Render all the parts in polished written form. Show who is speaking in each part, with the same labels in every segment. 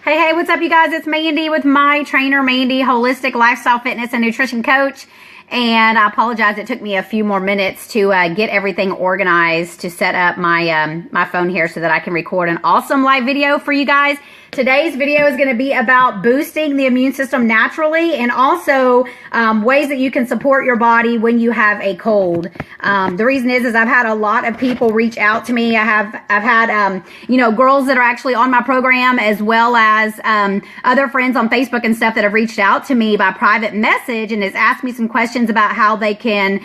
Speaker 1: Hey, what's up, you guys? It's Mandy with my trainer, Mandy, holistic lifestyle fitness and nutrition coach. And I apologize, it took me a few more minutes to get everything organized to set up my my phone here so that I can record an awesome live video for you guys. Today's video is going to be about boosting the immune system naturally and also ways that you can support your body when you have a cold. The reason is I've had a lot of people reach out to me. I've had you know, girls that are actually on my program, as well as other friends on Facebook and stuff that have reached out to me by private message and has asked me some questions about how they can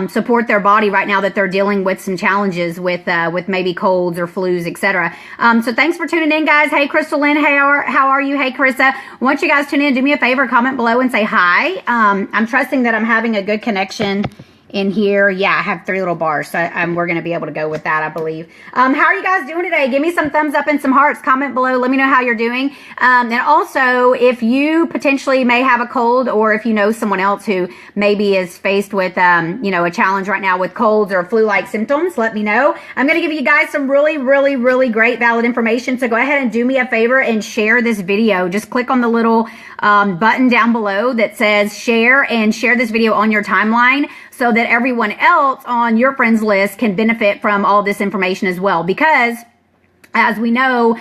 Speaker 1: support their body right now that they're dealing with some challenges with maybe colds or flus, etc. So thanks for tuning in, guys. Hey, Crystal Lynn, hey, how are you? Hey, Carissa. Once you guys tune in, do me a favor, comment below and say hi. I'm trusting that I'm having a good connection in here. Yeah, I have 3 little bars, so we're going to be able to go with that, I believe. How are you guys doing today? Give me some thumbs up and some hearts. Comment below. Let me know how you're doing. And also, if you potentially may have a cold, or if you know someone else who maybe is faced with, you know, a challenge right now with colds or flu-like symptoms, let me know. I'm going to give you guys some really great valid information. So go ahead and do me a favor and share this video. Just click on the little button down below that says share, and share this video on your timeline, so that everyone else on your friends list can benefit from all this information as well. Because as we know,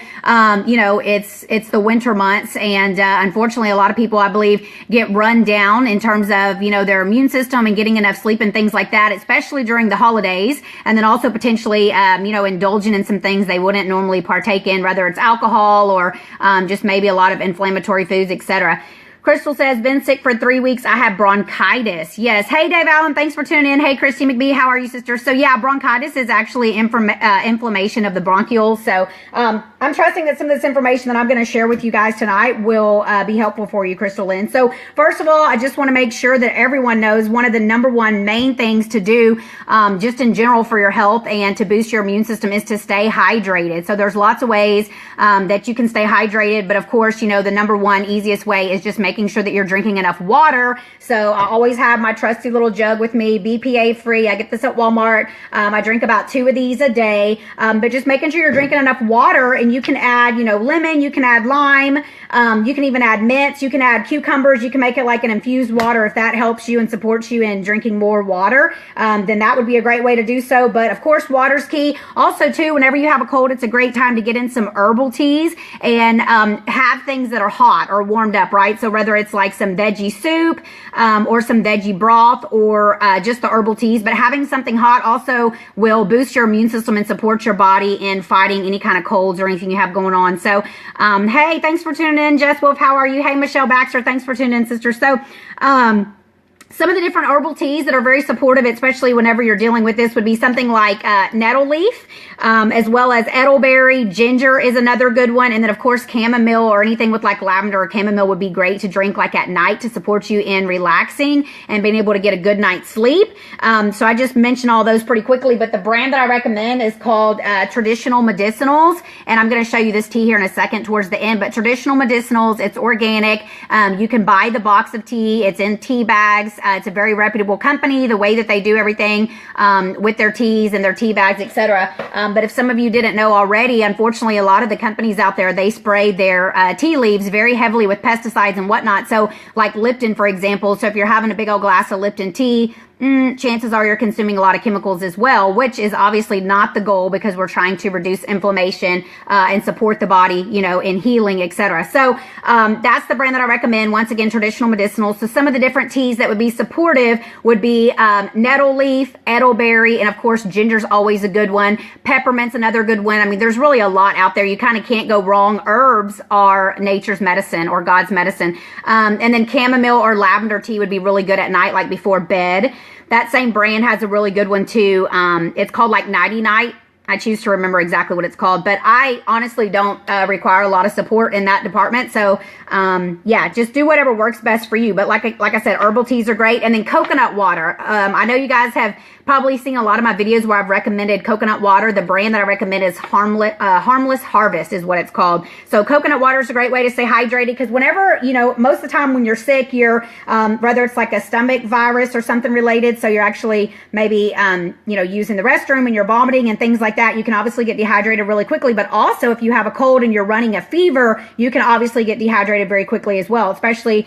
Speaker 1: you know, it's the winter months, and unfortunately, a lot of people, I believe, get run down in terms of, you know, their immune system and getting enough sleep and things like that, especially during the holidays, and then also potentially, you know, indulging in some things they wouldn't normally partake in, whether it's alcohol or just maybe a lot of inflammatory foods, etc. Crystal says, been sick for 3 weeks. I have bronchitis. Yes. Hey, Dave Allen. Thanks for tuning in. Hey, Christy McBee. How are you, sister? So, yeah, bronchitis is actually inflammation of the bronchioles. So, I'm trusting that some of this information that I'm going to share with you guys tonight will be helpful for you, Crystal Lynn. So, first of all, I just want to make sure that everyone knows one of the #1 main things to do just in general for your health and to boost your immune system is to stay hydrated. So, there's lots of ways that you can stay hydrated. But, of course, you know, the #1 easiest way is just making sure that you're drinking enough water. So I always have my trusty little jug with me, BPA free. I get this at Walmart. I drink about 2 of these a day, but just making sure you're drinking enough water. And you can add, you know, lemon, you can add lime, you can even add mints, you can add cucumbers, you can make it like an infused water if that helps you and supports you in drinking more water. Then that would be a great way to do so. But of course, water's key. Also too, whenever you have a cold, it's a great time to get in some herbal teas and have things that are hot or warmed up, right? So whether it's like some veggie soup or some veggie broth or just the herbal teas, but having something hot also will boost your immune system and support your body in fighting any kind of colds or anything you have going on. So, hey, thanks for tuning in. Jess Wolf, how are you? Hey, Michelle Baxter, thanks for tuning in, sister. So, some of the different herbal teas that are very supportive, especially whenever you're dealing with this, would be something like nettle leaf, as well as elderberry. Ginger is another good one. And then, of course, chamomile or anything with like lavender or chamomile would be great to drink like at night to support you in relaxing and being able to get a good night's sleep. So I just mentioned all those pretty quickly, but the brand that I recommend is called Traditional Medicinals. And I'm going to show you this tea here in a second towards the end, but Traditional Medicinals, it's organic. You can buy the box of tea. It's in tea bags. It's a very reputable company, the way that they do everything with their teas and their tea bags, etc. But if some of you didn't know already, unfortunately, a lot of the companies out there, they spray their tea leaves very heavily with pesticides and whatnot. So like Lipton, for example. So if you're having a big old glass of Lipton tea, chances are you're consuming a lot of chemicals as well, which is obviously not the goal because we're trying to reduce inflammation and support the body, you know, in healing, etc. So that's the brand that I recommend. Once again, Traditional Medicinals. So some of the different teas that would be supportive would be nettle leaf, elderberry, and of course, ginger's always a good one. Peppermint's another good one. I mean, there's really a lot out there. You kind of can't go wrong. Herbs are nature's medicine or God's medicine. And then chamomile or lavender tea would be really good at night, like before bed. That same brand has a really good one too. It's called like Nighty Night. I choose to remember exactly what it's called, but I honestly don't require a lot of support in that department. So, yeah, just do whatever works best for you. But like I said, herbal teas are great. And then coconut water. I know you guys have probably seen a lot of my videos where I've recommended coconut water. The brand that I recommend is Harmless Harvest is what it's called. So coconut water is a great way to stay hydrated because whenever, you know, most of the time when you're sick, you're, whether it's like a stomach virus or something related, so you're actually maybe, you know, using the restroom and you're vomiting and things like that, you can obviously get dehydrated really quickly. But also, if you have a cold and you're running a fever, you can obviously get dehydrated very quickly as well, especially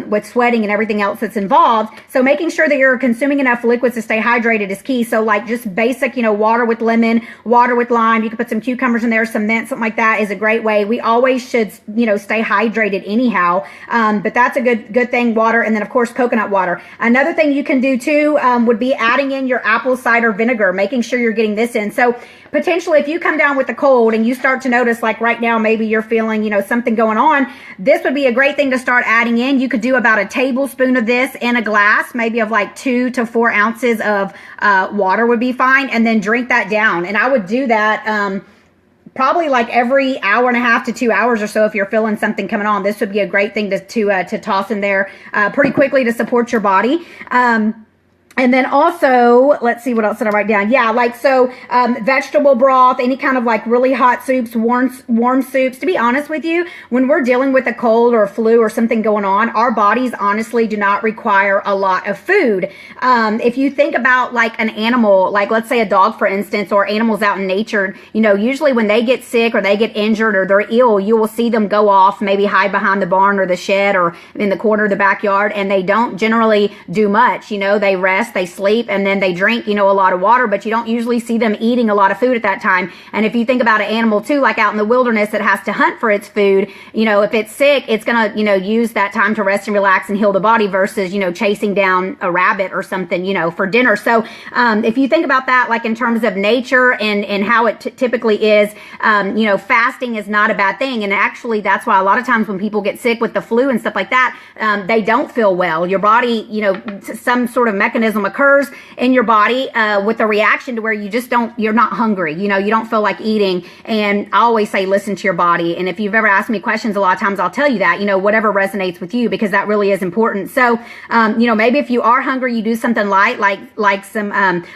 Speaker 1: with sweating and everything else that's involved. So making sure that you're consuming enough liquids to stay hydrated is key. So like just basic, water with lemon, water with lime. You can put some cucumbers in there, some mint, something like that is a great way. We always should, stay hydrated anyhow. But that's a good thing, water. And then of course, coconut water. Another thing you can do too would be adding in your apple cider vinegar, making sure you're getting this in. So potentially if you come down with a cold and you start to notice, like right now, maybe you're feeling, something going on, this would be a great thing to start adding in. You could do about a tablespoon of this in a glass, maybe of like 2 to 4 ounces of water would be fine, and then drink that down. And I would do that probably like every hour and a half to 2 hours or so if you're feeling something coming on. This would be a great thing to toss in there pretty quickly to support your body. And then also, let's see, what else did I write down? Yeah, like, so, vegetable broth, any kind of like really hot soups, warm soups. To be honest with you, when we're dealing with a cold or a flu or something going on, our bodies honestly do not require a lot of food. If you think about like an animal, like let's say a dog, for instance, or animals out in nature, usually when they get sick or they get injured or they're ill, you will see them go off, maybe hide behind the barn or the shed or in the corner of the backyard, and they don't generally do much. They rest, they sleep, and then they drink, a lot of water, but you don't usually see them eating a lot of food at that time. And if you think about an animal too, like out in the wilderness that has to hunt for its food, if it's sick, it's gonna, use that time to rest and relax and heal the body versus, chasing down a rabbit or something, for dinner. So, if you think about that, like in terms of nature and how it typically is, fasting is not a bad thing. And actually that's why a lot of times when people get sick with the flu and stuff like that, they don't feel well. Your body, some sort of mechanism occurs in your body with a reaction to where you're not hungry, you don't feel like eating. And I always say, listen to your body. And if you've ever asked me questions, a lot of times I'll tell you that, whatever resonates with you, because that really is important. So, maybe if you are hungry, you do something light, like some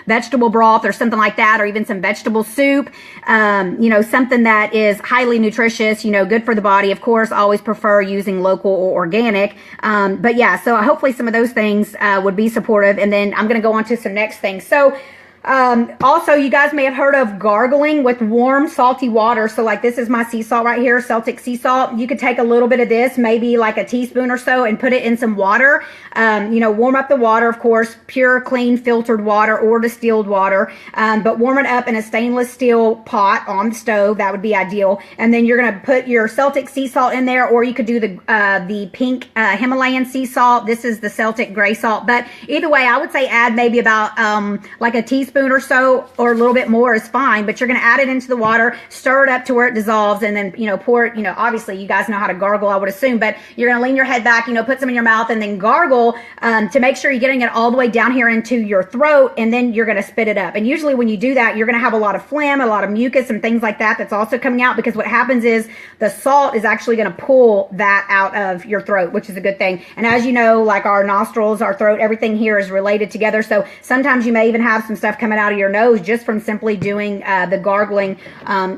Speaker 1: vegetable broth or something like that, or even some vegetable soup, something that is highly nutritious, good for the body. Of course, I always prefer using local or organic. But yeah, so hopefully some of those things would be supportive. And then I'm going to go on to some next things. So also, you guys may have heard of gargling with warm salty water. So like this is my sea salt right here, Celtic sea salt. You could take a little bit of this, maybe like a teaspoon or so, and put it in some water. Warm up the water, of course, pure, clean, filtered water or distilled water. But warm it up in a stainless steel pot on the stove. That would be ideal. And then you're going to put your Celtic sea salt in there, or you could do the pink Himalayan sea salt. This is the Celtic gray salt. But either way, I would say add maybe about like a teaspoon or so, or a little bit more is fine. But you're going to add it into the water, stir it up to where it dissolves, and then pour it. Obviously you guys know how to gargle, I would assume, but you're going to lean your head back, put some in your mouth, and then gargle to make sure you're getting it all the way down here into your throat, and then you're going to spit it up. And usually when you do that, you're going to have a lot of phlegm, a lot of mucus and things like that that's also coming out, because what happens is the salt is actually going to pull that out of your throat, which is a good thing. And as you know, like our nostrils, our throat, everything here is related together. So sometimes you may even have some stuff coming out of your nose just from simply doing the gargling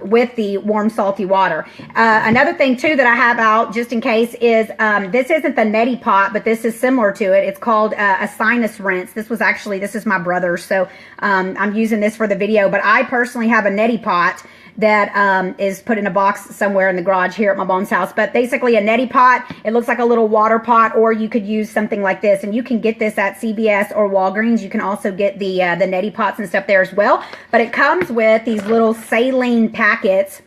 Speaker 1: with the warm salty water. Another thing too that I have out just in case is this isn't the neti pot, but this is similar to it. It's called a sinus rinse. This is my brother's, so I'm using this for the video, but I personally have a neti pot that is put in a box somewhere in the garage here at my mom's house. But basically a neti pot, it looks like a little water pot, or you could use something like this, and you can get this at CVS or Walgreens. You can also get the neti pots and stuff there as well, but it comes with these little saline packets.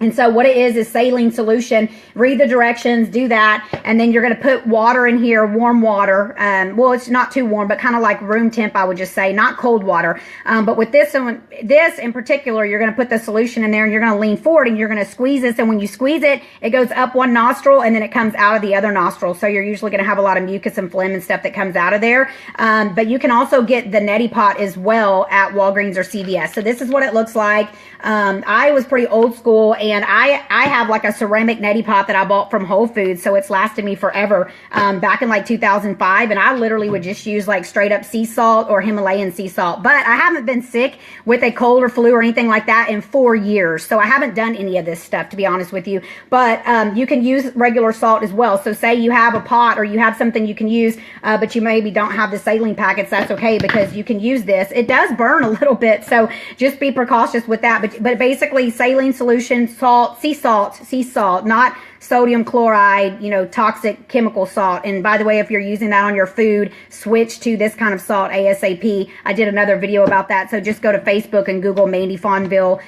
Speaker 1: And so what it is saline solution. Read the directions, do that, and then you're going to put water in here, warm water. Well, it's not too warm, but kind of like room temp, I would just say, not cold water. But with this in particular, you're going to put the solution in there, and you're going to lean forward, and you're going to squeeze this. And when you squeeze it, it goes up one nostril, and then it comes out of the other nostril. So you're usually going to have a lot of mucus and phlegm and stuff that comes out of there. But you can also get the neti pot as well at Walgreens or CVS. So this is what it looks like. I was pretty old school, and And I have like a ceramic neti pot that I bought from Whole Foods, so it's lasted me forever, back in like 2005. And I literally would just use like straight up sea salt or Himalayan sea salt. But I haven't been sick with a cold or flu or anything like that in 4 years. So I haven't done any of this stuff, to be honest with you. But you can use regular salt as well. So say you have a pot or you have something you can use, but you maybe don't have the saline packets, that's okay, because you can use this. It does burn a little bit, so just be precautious with that. But basically, saline solution, salt, sea salt, not sodium chloride, toxic chemical salt. And by the way, if you're using that on your food, switch to this kind of salt ASAP. I did another video about that, so just go to Facebook and Google Mandy Fonville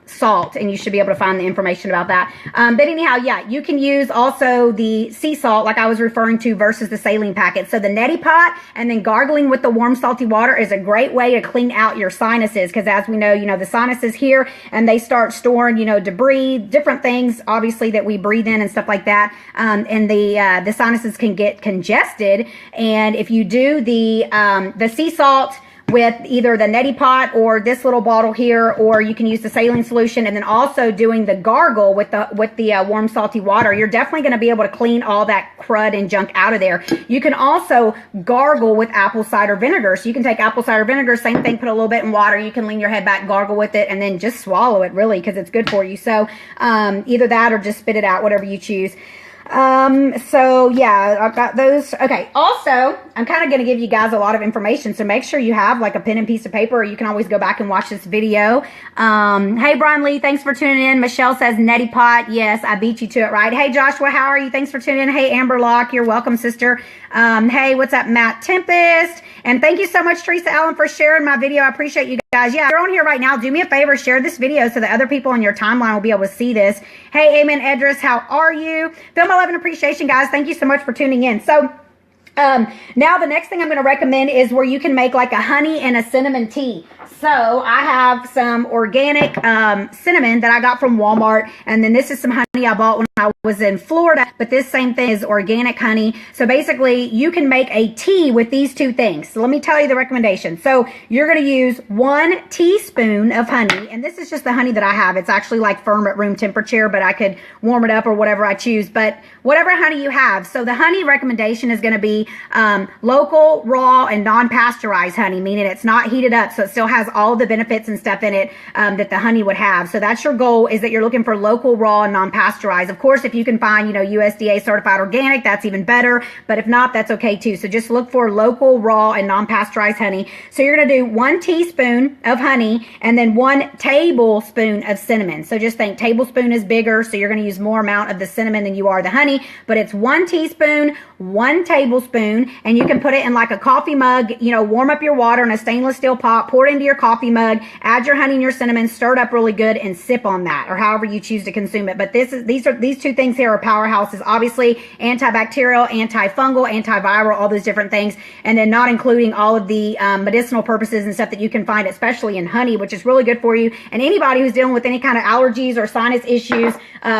Speaker 1: salt, and you should be able to find the information about that. But anyhow, yeah, you can use also the sea salt, like I was referring to, versus the saline packet. So the neti pot and then gargling with the warm salty water is a great way to clean out your sinuses, because as we know, the sinuses here, and they start storing, debris, different things, obviously, that we breathe in and stuff like that, and the sinuses can get congested. And if you do the sea salt with either the neti pot or this little bottle here, or you can use the saline solution, and then also doing the gargle with the warm salty water, you're definitely going to be able to clean all that crud and junk out of there. You can also gargle with apple cider vinegar. So you can take apple cider vinegar, same thing, put a little bit in water, you can lean your head back, gargle with it, and then just swallow it, really, because it's good for you. So either that or just spit it out, whatever you choose. So yeah, I've got those. Okay. Also, I'm kind of going to give you guys a lot of information, so make sure you have like a pen and piece of paper, or you can always go back and watch this video. Hey, Brian Lee, thanks for tuning in. Michelle says neti pot. Yes, I beat you to it, right? Hey, Joshua, how are you? Thanks for tuning in. Hey, Amber Locke, you're welcome, sister. Hey, what's up, Matt Tempest? And thank you so much, Teresa Allen, for sharing my video. I appreciate you guys. Yeah, if you're on here right now, do me a favor, share this video so that other people on your timeline will be able to see this. Hey, Amen Edris, how are you? Film my love and appreciation, guys. Thank you so much for tuning in. So now the next thing I'm going to recommend is where you can make like a honey and a cinnamon tea. So I have some organic cinnamon that I got from Walmart, and then this is some honey I bought when I was in Florida, but this same thing is organic honey. So basically you can make a tea with these two things. So let me tell you the recommendation. So you're going to use 1 teaspoon of honey, and this is just the honey that I have. It's actually like firm at room temperature, but I could warm it up or whatever I choose, but whatever honey you have. So the honey recommendation is going to be local, raw, and non-pasteurized honey, meaning it's not heated up, so it still has all the benefits and stuff in it that the honey would have. So that's your goal, is that you're looking for local, raw, and non-pasteurized. Of course, if you can find, USDA certified organic, that's even better. But if not, that's okay too. So just look for local, raw, and non-pasteurized honey. So you're going to do 1 teaspoon of honey and then 1 tablespoon of cinnamon. So just think tablespoon is bigger, so you're going to use more amount of the cinnamon than you are the honey. But it's 1 teaspoon, 1 tablespoon, and you can put it in like a coffee mug, warm up your water in a stainless steel pot, pour it into your coffee mug, add your honey and your cinnamon, stir it up really good, and sip on that, or however you choose to consume it. But these two things here are powerhouses. Obviously, antibacterial, antifungal, antiviral, all those different things, and then not including all of the medicinal purposes and stuff that you can find, especially in honey, which is really good for you. And anybody who's dealing with any kind of allergies or sinus issues,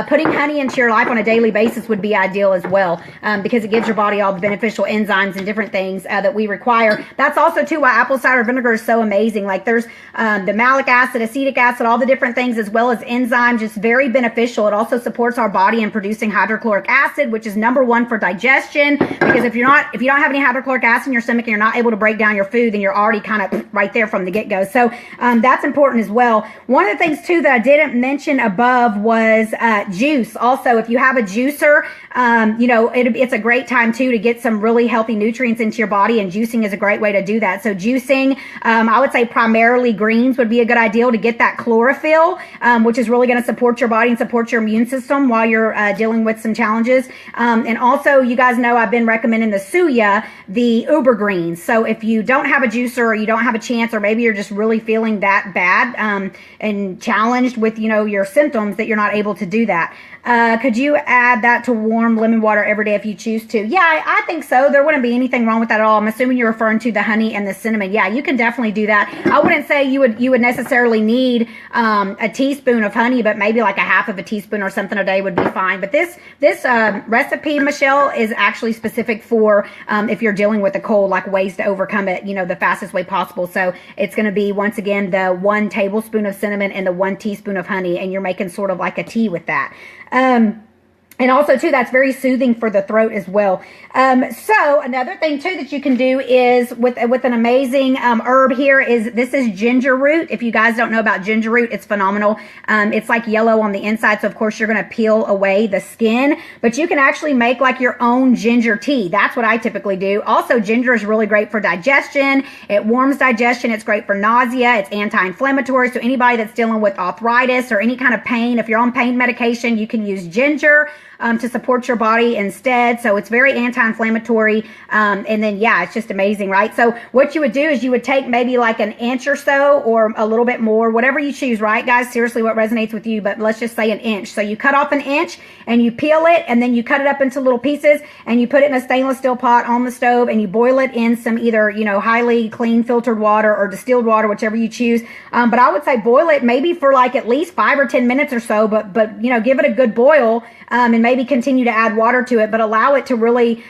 Speaker 1: putting honey into your life on a daily basis would be ideal as well, because it gives your body all the beneficial enzymes and different things that we require. That's also too why apple cider vinegar is so amazing. Like there's the malic acid, acetic acid, all the different things, as well as enzymes, just very beneficial. It also supports our body in producing hydrochloric acid, which is #1 for digestion, because if you don't have any hydrochloric acid in your stomach and you're not able to break down your food, then you're already kind of right there from the get-go. So that's important as well. One of the things too that I didn't mention above was juice. Also, if you have a juicer, it's a great time too to get some really healthy nutrients into your body, and juicing is a great way to do that. So juicing, I would say primarily greens would be a good idea to get that chlorophyll, which is really going to support your body and support your immune system while you're dealing with some challenges. And also, you guys know I've been recommending the suya, the uber greens. So if you don't have a juicer, or you don't have a chance, or maybe you're just really feeling that bad and challenged with your symptoms, that you're not able to do that. Could you add that to warm lemon water every day if you choose to? Yeah, I think so. There wouldn't be anything wrong with that at all. I'm assuming you're referring to the honey and the cinnamon. Yeah, you can definitely do that. I wouldn't say you would necessarily need a teaspoon of honey, but maybe like a half of a teaspoon or something a day would be fine. But this recipe, Michelle, is actually specific for if you're dealing with a cold, like ways to overcome it, the fastest way possible. So it's going to be, once again, the 1 tablespoon of cinnamon and the 1 teaspoon of honey, and you're making sort of like a tea with that. And also, too, that's very soothing for the throat as well. So another thing, too, that you can do is with an amazing herb here is this is ginger root. If you guys don't know about ginger root, it's phenomenal. It's like yellow on the inside, so of course you're going to peel away the skin. But you can actually make like your own ginger tea. That's what I typically do. Also, ginger is really great for digestion. It warms digestion. It's great for nausea. It's anti-inflammatory. So anybody that's dealing with arthritis or any kind of pain, if you're on pain medication, you can use ginger to support your body instead. So it's very anti-inflammatory. And then, yeah, it's just amazing, right? So what you would do is you would take maybe like an inch or so or a little bit more, whatever you choose, right, guys? Seriously, what resonates with you, but let's just say an inch. So you cut off an inch and you peel it, and then you cut it up into little pieces and you put it in a stainless steel pot on the stove and you boil it in some either, highly clean filtered water or distilled water, whichever you choose. But I would say boil it maybe for like at least 5 or 10 minutes or so, but give it a good boil, and maybe continue to add water to it, but allow it to really,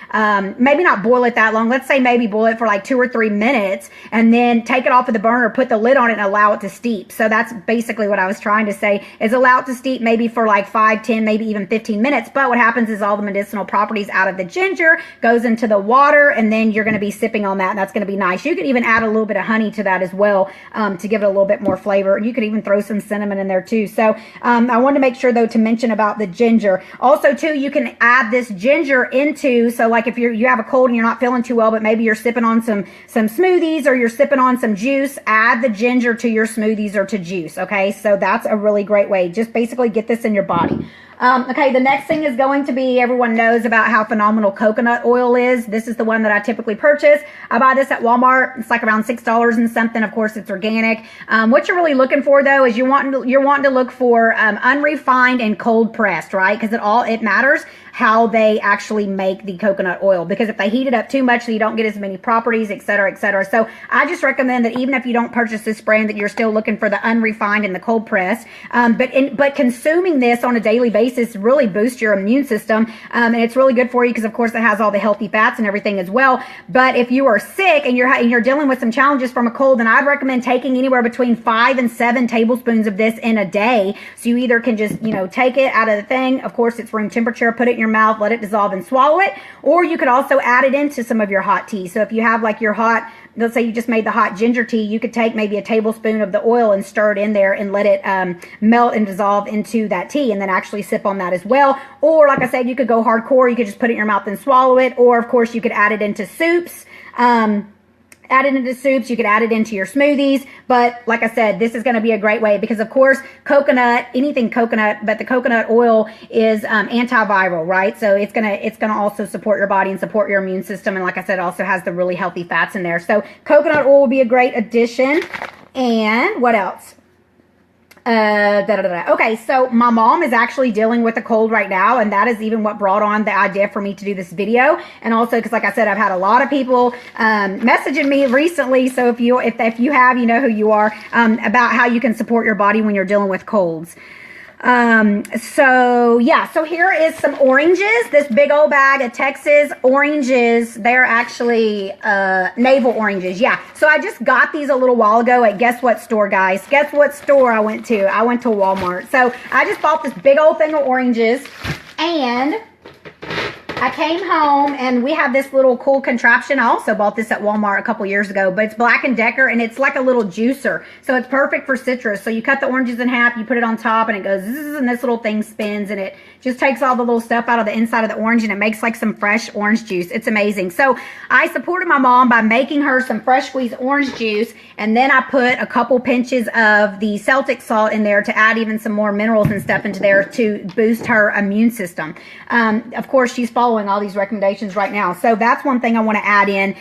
Speaker 1: maybe not boil it that long. Let's say maybe boil it for like 2 or 3 minutes and then take it off of the burner, put the lid on it and allow it to steep. So that's basically what I was trying to say, is allow it to steep maybe for like 5, 10, maybe even 15 minutes. But what happens is all the medicinal properties out of the ginger goes into the water, and then you're going to be sipping on that, and that's going to be nice. You could even add a little bit of honey to that as well, to give it a little bit more flavor. You could even throw some cinnamon in there too. So I wanted to make sure though to mention about the ginger. Also too, you can add this ginger into, so like if you have a cold and you're not feeling too well, but maybe you're sipping on some smoothies or you're sipping on some juice, add the ginger to your smoothies or to juice. Okay, so that's a really great way. Just basically get this in your body. Okay, the next thing is going to be, everyone knows about how phenomenal coconut oil is. This is the one that I typically purchase. I buy this at Walmart. It's like around $6 and something. Of course, it's organic. What you're really looking for, though, is you're wanting to look for unrefined and cold pressed, right? Because it matters how they actually make the coconut oil, because if they heat it up too much, so you don't get as many properties, et cetera, et cetera. So I just recommend that even if you don't purchase this brand, that you're still looking for the unrefined and the cold pressed. But consuming this on a daily basis really boosts your immune system, and it's really good for you because, of course, it has all the healthy fats and everything as well. But if you are sick and you're dealing with some challenges from a cold, then I'd recommend taking anywhere between 5 and 7 tablespoons of this in a day. So you either can just take it out of the thing. Of course, it's room temperature. Put it in your mouth, let it dissolve and swallow it. Or you could also add it into some of your hot tea. So if you have like your hot, let's say you just made the hot ginger tea, you could take maybe a tablespoon of the oil and stir it in there and let it melt and dissolve into that tea, and then actually sip on that as well. Or like I said, you could go hardcore. You could just put it in your mouth and swallow it. Or of course you could add it into soups. You could add it into your smoothies. But like I said, this is going to be a great way because, of course, anything coconut, but the coconut oil is antiviral, right? So it's gonna also support your body and support your immune system. And like I said, it also has the really healthy fats in there. So coconut oil will be a great addition. And what else? Okay, so my mom is actually dealing with a cold right now, and that is even what brought on the idea for me to do this video. And also because, like I said, I've had a lot of people messaging me recently. So if you have, you know who you are, about how you can support your body when you're dealing with colds. So here is some oranges. This big old bag of Texas oranges. They're actually navel oranges. Yeah. So I just got these a little while ago at guess what store, guys? Guess what store I went to? I went to Walmart. So I just bought this big old thing of oranges, and I came home and we have this little cool contraption. I also bought this at Walmart a couple years ago, but it's Black & Decker and it's like a little juicer. So it's perfect for citrus. So you cut the oranges in half, you put it on top, and it goes zzz, and this little thing spins, and it just takes all the little stuff out of the inside of the orange, and it makes like some fresh orange juice. It's amazing. So I supported my mom by making her some fresh squeezed orange juice, and then I put a couple pinches of the Celtic salt in there to add even some more minerals and stuff into there to boost her immune system. Of course, she's following following all these recommendations right now. So that's one thing I want to add in.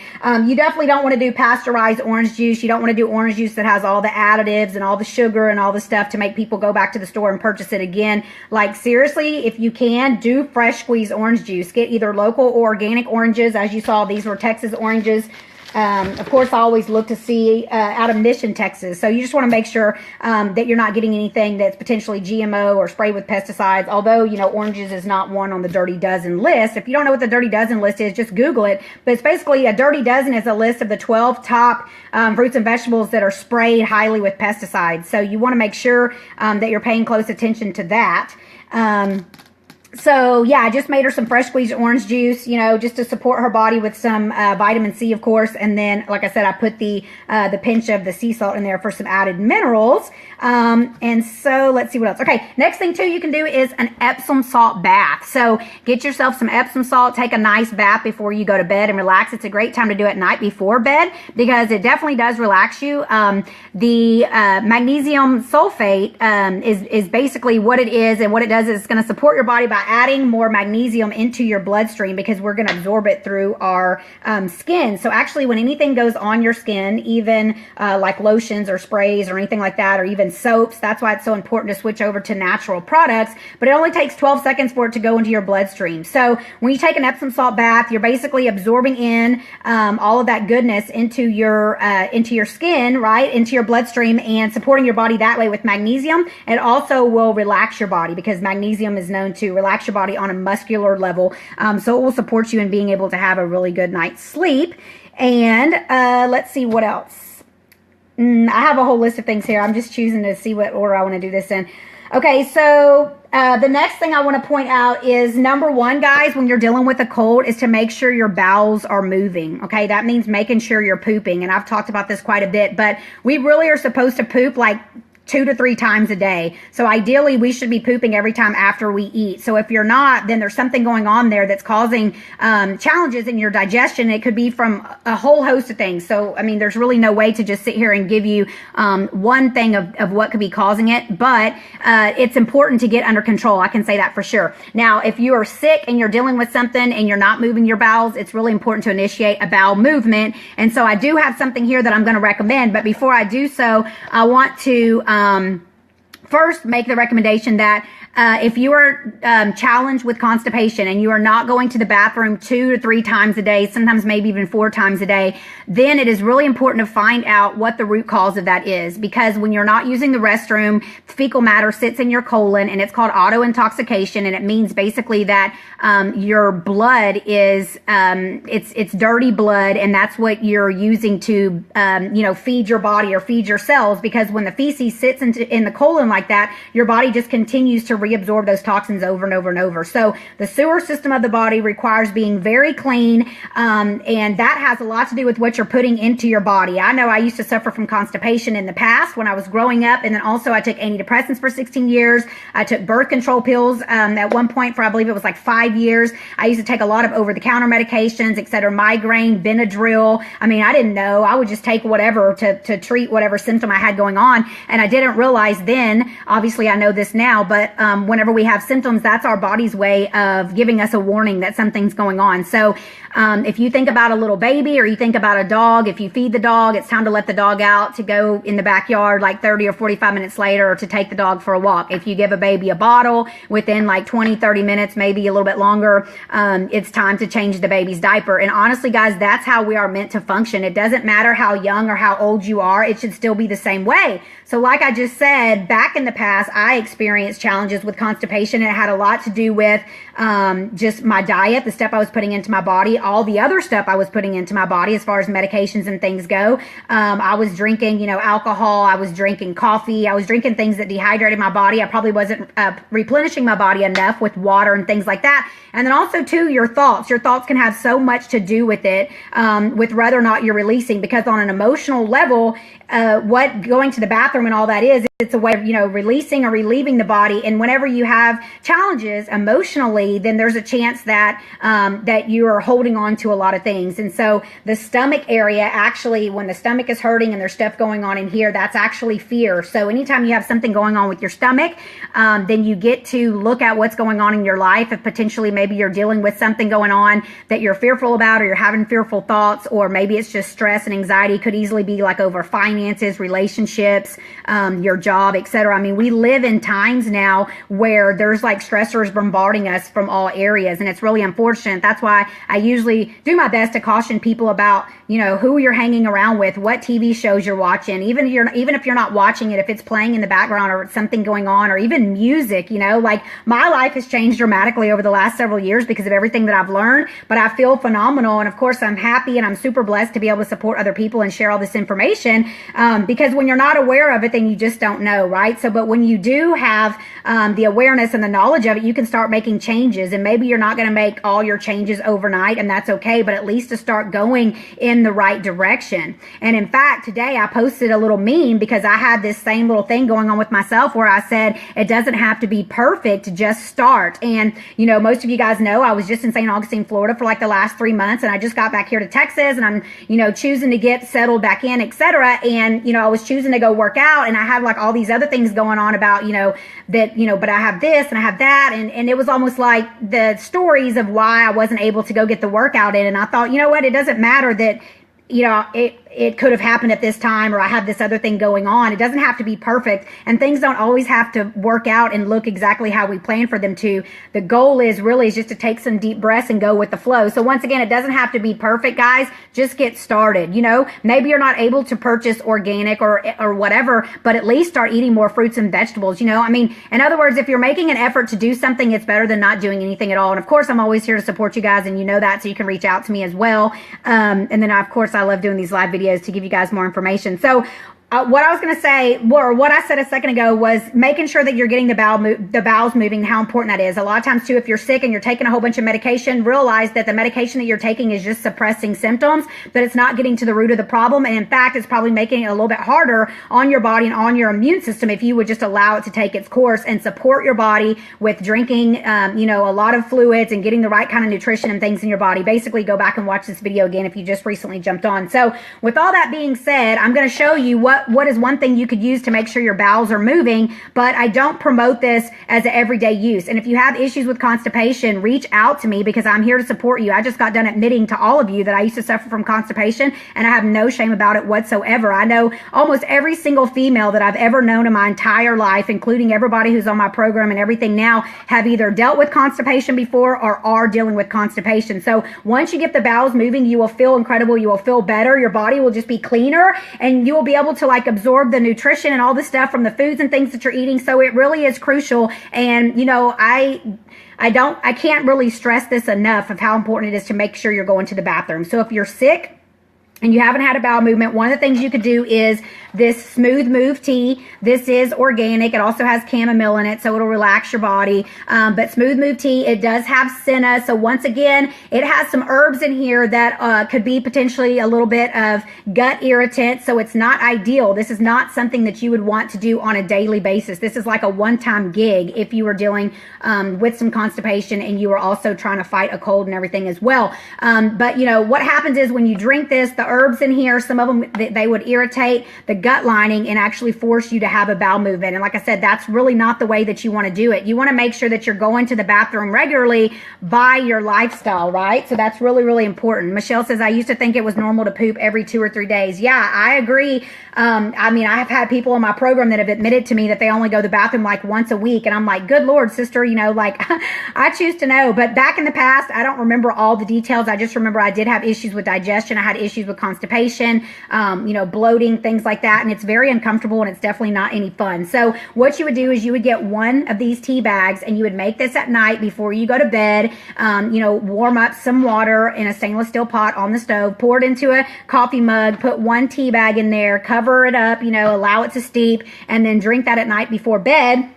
Speaker 1: You definitely don't want to do pasteurized orange juice. You don't want to do orange juice that has all the additives and all the sugar and all the stuff to make people go back to the store and purchase it again. Like, seriously, if you can, do fresh squeezed orange juice. Get either local or organic oranges. As you saw, these were Texas oranges. Of course, I always look to see out of Mission, Texas. So you just want to make sure that you're not getting anything that's potentially GMO or sprayed with pesticides. Although, you know, oranges is not one on the Dirty Dozen list. If you don't know what the Dirty Dozen list is, just Google it. But it's basically a Dirty Dozen is a list of the 12 top fruits and vegetables that are sprayed highly with pesticides. So you want to make sure that you're paying close attention to that. So yeah, I just made her some fresh squeezed orange juice, you know, just to support her body with some vitamin C, of course. And then, like I said, I put the pinch of the sea salt in there for some added minerals. And so let's see what else. Okay, next thing too you can do is an Epsom salt bath. So get yourself some Epsom salt, take a nice bath before you go to bed and relax. It's a great time to do it night before bed because it definitely does relax you. The magnesium sulfate is basically what it is, and what it does is it's going to support your body by adding more magnesium into your bloodstream because we're going to absorb it through our skin. So actually, when anything goes on your skin, even like lotions or sprays or anything like that, or even soaps, that's why it's so important to switch over to natural products. But it only takes 12 seconds for it to go into your bloodstream. So when you take an Epsom salt bath, you're basically absorbing in all of that goodness into your skin, right, into your bloodstream, and supporting your body that way with magnesium. It also will relax your body because magnesium is known to relax your body on a muscular level. So it will support you in being able to have a really good night's sleep. And let's see what else. I have a whole list of things here. I'm just choosing to see what order I want to do this in. Okay, so the next thing I want to point out is, number one, guys, when you're dealing with a cold, is to make sure your bowels are moving. Okay, that means making sure you're pooping. And I've talked about this quite a bit, but we really are supposed to poop like 2 to 3 times a day. So ideally, we should be pooping every time after we eat. So if you're not, then there's something going on there that's causing challenges in your digestion. It could be from a whole host of things. So, I mean, there's really no way to just sit here and give you one thing of what could be causing it. But it's important to get under control. I can say that for sure. Now, if you are sick and you're dealing with something and you're not moving your bowels, it's really important to initiate a bowel movement. And so I do have something here that I'm going to recommend. But before I do so, I want to first make the recommendation that if you are challenged with constipation and you are not going to the bathroom 2 to 3 times a day, sometimes maybe even 4 times a day, then it is really important to find out what the root cause of that is. Because when you're not using the restroom, fecal matter sits in your colon, and it's called auto-intoxication, and it means basically that your blood is it's dirty blood, and that's what you're using to feed your body or feed your cells. Because when the feces sits in the colon like that, your body just continues to reabsorb those toxins over and over and over. So the sewer system of the body requires being very clean, and that has a lot to do with what you're putting into your body. I know I used to suffer from constipation in the past when I was growing up, and then also I took antidepressants for 16 years. I took birth control pills at one point for, I believe it was like 5 years. I used to take a lot of over-the-counter medications, etc., migraine, Benadryl. I mean, I didn't know. I would just take whatever to treat whatever symptom I had going on, and I didn't realize then, obviously I know this now, but whenever we have symptoms, that's our body's way of giving us a warning that something's going on. So if you think about a little baby, or you think about a dog, if you feed the dog, it's time to let the dog out to go in the backyard like 30 or 45 minutes later, or to take the dog for a walk. If you give a baby a bottle, within like 20, 30 minutes, maybe a little bit longer, it's time to change the baby's diaper. And honestly, guys, that's how we are meant to function. It doesn't matter how young or how old you are. It should still be the same way. So like I just said, back in the past, I experienced challenges with constipation. It had a lot to do with just my diet, the stuff I was putting into my body, all the other stuff I was putting into my body as far as medications and things go. I was drinking, alcohol. I was drinking coffee. I was drinking things that dehydrated my body. I probably wasn't replenishing my body enough with water and things like that. And then also, too, your thoughts. Your thoughts can have so much to do with it, with whether or not you're releasing. Because on an emotional level, what going to the bathroom and all that is it's a way of, releasing or relieving the body. And whenever you have challenges emotionally, then there's a chance that that you are holding on to a lot of things. And so the stomach area, actually, when the stomach is hurting and there's stuff going on in here, that's actually fear. So anytime you have something going on with your stomach, then you get to look at what's going on in your life. If potentially maybe you're dealing with something going on that you're fearful about, or you're having fearful thoughts, or maybe it's just stress and anxiety. Could easily be like over finances, relationships, your job, etc. I mean, we live in times now where there's like stressors bombarding us from all areas, and it's really unfortunate. That's why I usually do my best to caution people about, who you're hanging around with, what TV shows you're watching, even if you're not watching it, if it's playing in the background or something going on, or even music. Like, my life has changed dramatically over the last several years because of everything that I've learned, but I feel phenomenal. And of course, I'm happy and I'm super blessed to be able to support other people and share all this information, because when you're not aware of it, then you just don't know, right? So, but when you do have the awareness and the knowledge of it, you can start making changes. And maybe you're not going to make all your changes overnight, and that's okay, but at least to start going in the right direction. And in fact, today I posted a little meme because I had this same little thing going on with myself where I said it doesn't have to be perfect to just start. And most of you guys know I was just in St. Augustine, Florida for like the last 3 months, and I just got back here to Texas, and I'm choosing to get settled back in, etc. And I was choosing to go work out, and I had like all these other things going on about but I have this and I have that, and it was almost like the stories of why I wasn't able to go get the workout in. And I thought, it doesn't matter that it could have happened at this time, or I have this other thing going on. It doesn't have to be perfect, and things don't always have to work out and look exactly how we plan for them to. The goal is just to take some deep breaths and go with the flow. So once again, it doesn't have to be perfect, guys. Just get started. Maybe you're not able to purchase organic or whatever, but at least start eating more fruits and vegetables. In other words, if you're making an effort to do something, it's better than not doing anything at all. And of course, I'm always here to support you guys, and that, so you can reach out to me as well. And then of course, I love doing these live videos to give you guys more information. So what I was going to say, or what I said a second ago, was making sure that you're getting the bowels moving, and how important that is. A lot of times too, if you're sick and you're taking a whole bunch of medication, realize that the medication that you're taking is just suppressing symptoms, but it's not getting to the root of the problem. And in fact, it's probably making it a little bit harder on your body and on your immune system if you would just allow it to take its course and support your body with drinking, a lot of fluids and getting the right kind of nutrition and things in your body. Basically, go back and watch this video again if you just recently jumped on. So with all that being said, I'm going to show you what is one thing you could use to make sure your bowels are moving, but I don't promote this as an everyday use. And if you have issues with constipation, reach out to me, because I'm here to support you. I just got done admitting to all of you that I used to suffer from constipation, and I have no shame about it whatsoever. I know almost every single female that I've ever known in my entire life, including everybody who's on my program and everything now, have either dealt with constipation before or are dealing with constipation. So once you get the bowels moving, you will feel incredible. You will feel better. Your body will just be cleaner, and you will be able to absorb the nutrition and all the stuff from the foods and things that you're eating. So it really is crucial. And I can't really stress this enough of how important it is to make sure you're going to the bathroom. So if you're sick and you haven't had a bowel movement, one of the things you could do is this Smooth Move tea. This is organic. It also has chamomile in it, so it'll relax your body. But Smooth Move tea, it does have senna. So once again, it has some herbs in here that could be potentially a little bit of gut irritant. So it's not ideal. This is not something that you would want to do on a daily basis. This is like a one-time gig if you were dealing with some constipation and you were also trying to fight a cold and everything as well. But what happens is when you drink this, the herbs in here, some of them, they would irritate the gut lining and actually force you to have a bowel movement. And like I said, that's really not the way that you want to do it. You want to make sure that you're going to the bathroom regularly by your lifestyle, right? So that's really, really important. Michelle says, I used to think it was normal to poop every 2 or 3 days. Yeah, I agree. I have had people in my program that have admitted to me that they only go to the bathroom like once a week. And I'm like, good Lord, sister, I choose to know. But back in the past, I don't remember all the details. I just remember I did have issues with digestion. I had issues with constipation, bloating, things like that. And it's very uncomfortable, and it's definitely not any fun. So what you would do is you would get one of these tea bags, and you would make this at night before you go to bed. Warm up some water in a stainless steel pot on the stove, pour it into a coffee mug, put one tea bag in there, cover it up, allow it to steep, and then drink that at night before bed.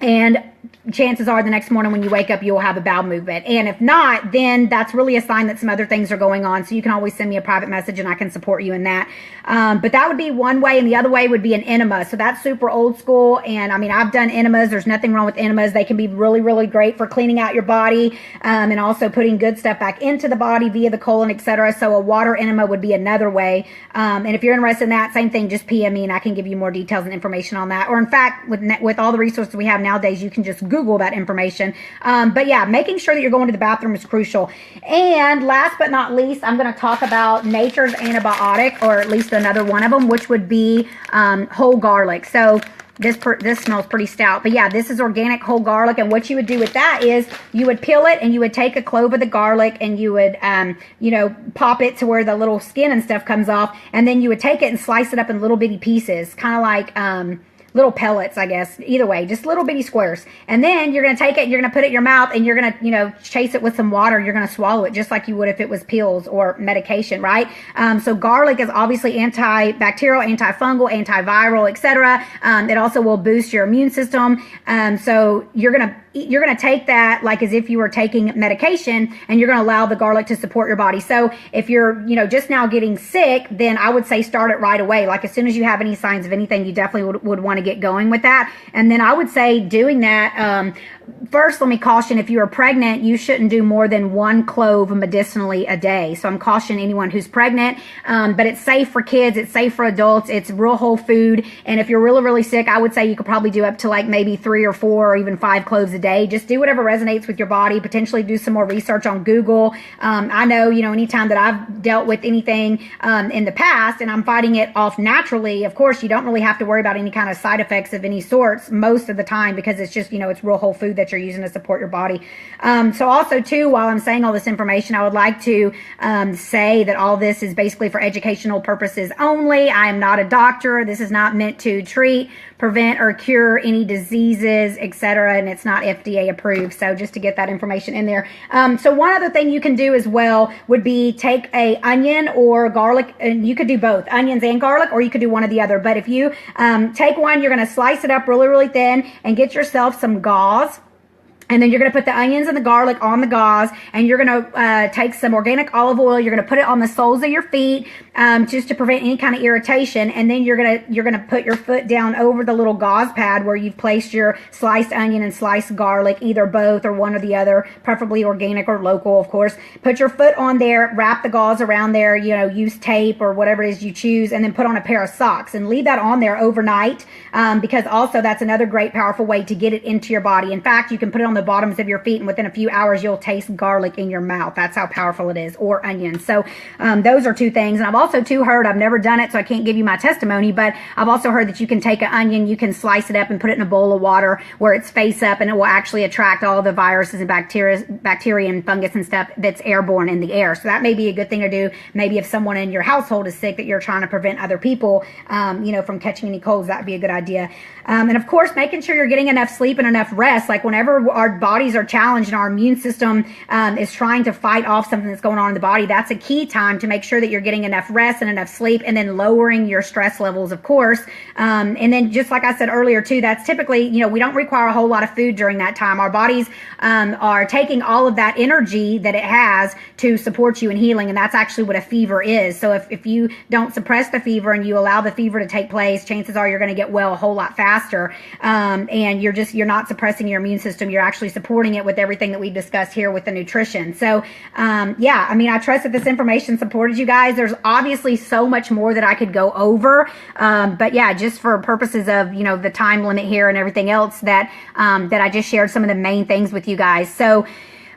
Speaker 1: And chances are the next morning when you wake up, you will have a bowel movement. And if not, then that's really a sign that some other things are going on. So you can always send me a private message and I can support you in that. But that would be one way. And the other way would be an enema. So that's super old school. And I mean, I've done enemas. There's nothing wrong with enemas. They can be really, really great for cleaning out your body, and also putting good stuff back into the body via the colon, etc. So a water enema would be another way. And if you're interested in that, same thing, just PM me and I can give you more details and information on that. Or in fact, with all the resources we have nowadays, you can just Google that information. But yeah, making sure that you're going to the bathroom is crucial. And last but not least, I'm going to talk about nature's antibiotic, or at least another one of them, which would be whole garlic. So this smells pretty stout, but yeah, this is organic whole garlic. And what you would do with that is you would peel it and you would take a clove of the garlic and you would, you know, pop it to where the little skin and stuff comes off. And then you would take it and slice it up in little bitty pieces, kind of like, little pellets, I guess. Either way, just little bitty squares. And then you're going to take it and you're going to put it in your mouth and you're going to, you know, chase it with some water. You're going to swallow it just like you would if it was pills or medication, right? So garlic is obviously antibacterial, antifungal, antiviral, etc. It also will boost your immune system. So you're going to take that like as if you were taking medication, and you're going to allow the garlic to support your body. So if you're, you know, just now getting sick, then I would say start it right away. Like as soon as you have any signs of anything, you definitely would want to get going with that. And then I would say doing that, first, let me caution, if you are pregnant, you shouldn't do more than 1 clove medicinally a day. So I'm cautioning anyone who's pregnant, but it's safe for kids. It's safe for adults. It's real whole food. And if you're really, really sick, I would say you could probably do up to like maybe 3 or 4 or even 5 cloves a day. Just do whatever resonates with your body. Potentially do some more research on Google. I know, you know, anytime that I've dealt with anything in the past and I'm fighting it off naturally, of course, you don't really have to worry about any kind of side effects of any sorts most of the time, because it's just, you know, it's real whole food that you're using to support your body. So also too, while I'm saying all this information, I would like to say that all this is basically for educational purposes only. I am not a doctor. This is not meant to treat, prevent, or cure any diseases, etc. And it's not FDA approved. So just to get that information in there. So one other thing you can do as well would be take a onion or garlic, and you could do both, onions and garlic, or you could do one or the other. But if you take one, you're going to slice it up really, really thin and get yourself some gauze. And then you're going to put the onions and the garlic on the gauze, and you're going to take some organic olive oil. You're going to put it on the soles of your feet, just to prevent any kind of irritation. And then you're going to put your foot down over the little gauze pad where you've placed your sliced onion and sliced garlic, either both or one or the other, preferably organic or local, of course. Put your foot on there, wrap the gauze around there, you know, use tape or whatever it is you choose, and then put on a pair of socks and leave that on there overnight, because also that's another great, powerful way to get it into your body. In fact, you can put it on the bottoms of your feet, and within a few hours you'll taste garlic in your mouth. That's how powerful it is, or onions. So those are 2 things. And I've also too heard, I've never done it, so I can't give you my testimony, but I've also heard that you can take an onion, you can slice it up and put it in a bowl of water where it's face up, and it will actually attract all the viruses and bacteria and fungus and stuff that's airborne in the air. So that may be a good thing to do. Maybe if someone in your household is sick that you're trying to prevent other people, you know, from catching any colds, that'd be a good idea. And of course, making sure you're getting enough sleep and enough rest. Like whenever our bodies are challenged and our immune system is trying to fight off something that's going on in the body, that's a key time to make sure that you're getting enough rest and enough sleep, and then lowering your stress levels, of course. And then just like I said earlier too, that's typically, you know, we don't require a whole lot of food during that time. Our bodies are taking all of that energy that it has to support you in healing, and that's actually what a fever is. So if you don't suppress the fever and you allow the fever to take place, chances are you're going to get well a whole lot faster. And you're not suppressing your immune system. You're actually supporting it with everything that we've discussed here with the nutrition. So, yeah, I mean, I trust that this information supported you guys. There's obviously so much more that I could go over. But yeah, just for purposes of, you know, the time limit here and everything else, that I just shared some of the main things with you guys. So,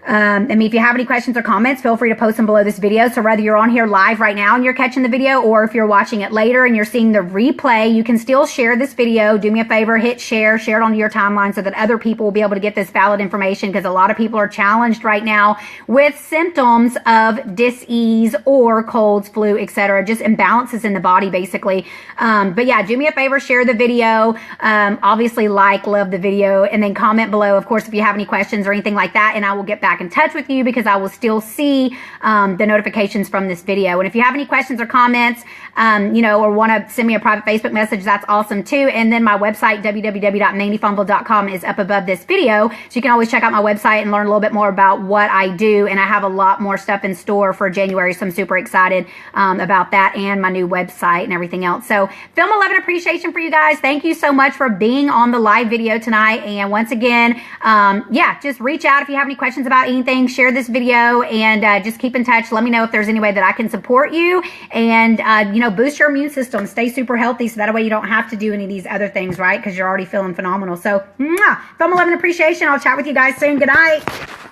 Speaker 1: I mean, if you have any questions or comments, feel free to post them below this video. So whether you're on here live right now and you're catching the video, or if you're watching it later and you're seeing the replay, you can still share this video. Do me a favor, hit share it onto your timeline so that other people will be able to get this valid information, because a lot of people are challenged right now with symptoms of dis-ease or colds, flu, etc. Just imbalances in the body, basically. But yeah, do me a favor, share the video. Obviously love the video, and then comment below, of course, if you have any questions or anything like that, and I will get back back in touch with you because I will still see the notifications from this video. And if you have any questions or comments, or want to send me a private Facebook message, that's awesome too. And then my website, www.mandyfarmville.com, is up above this video. So you can always check out my website and learn a little bit more about what I do. And I have a lot more stuff in store for January. So I'm super excited about that and my new website and everything else. So film 11 appreciation for you guys. Thank you so much for being on the live video tonight. And once again, just reach out if you have any questions about anything. Share this video and just keep in touch. Let me know if there's any way that I can support you and, boost your immune system. Stay super healthy so that way you don't have to do any of these other things, right? Because you're already feeling phenomenal. So, film 11 appreciation. I'll chat with you guys soon. Good night.